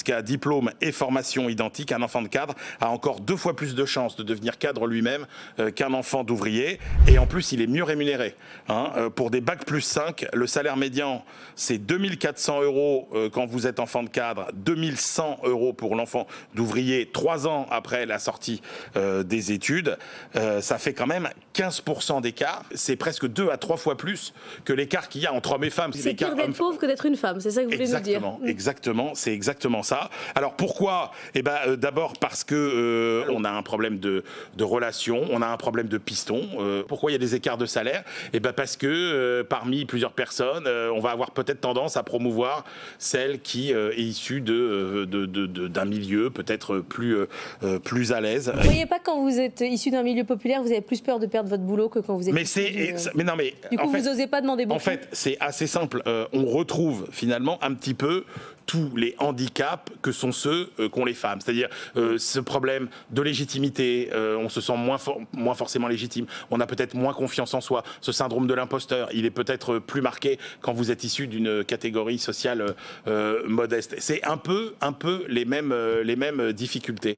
jusqu'à diplôme et formation identique, un enfant de cadre a encore 2 fois plus de chances de devenir cadre lui-même qu'un enfant d'ouvrier. Et en plus, il est mieux rémunéré. Pour des bacs plus 5, le salaire médian, c'est 2400 € quand vous êtes enfant de cadre, 2100 € pour l'enfant d'ouvrier 3 ans après la sortie des études. Ça fait quand même 15% d'écart. C'est presque 2 à 3 fois plus que l'écart qu'il y a entre hommes et femmes. C'est pire d'être pauvre que d'être une femme, c'est ça que vous voulez nous dire? Exactement, c'est exactement ça. Alors pourquoi? D'abord parce que on a un problème de relation, on a un problème de piston. Pourquoi il y a des écarts de salaire? Parce que parmi plusieurs personnes, on va avoir peut-être tendance à promouvoir celle qui est issue d'un milieu peut-être plus à l'aise. Vous ne voyez pas, quand vous êtes issu d'un milieu populaire, vous avez plus peur de perdre votre boulot que quand vous êtes... Du coup, vous n'osez pas demander beaucoup. En fait, c'est assez simple. On retrouve finalement un petit peu tous les handicaps que sont ceux qu'ont les femmes. C'est-à-dire ce problème de légitimité, on se sent moins forcément légitime, on a peut-être moins confiance en soi, ce syndrome de l'imposteur, il est peut-être plus marqué quand vous êtes issu d'une catégorie sociale modeste. C'est un peu les mêmes difficultés.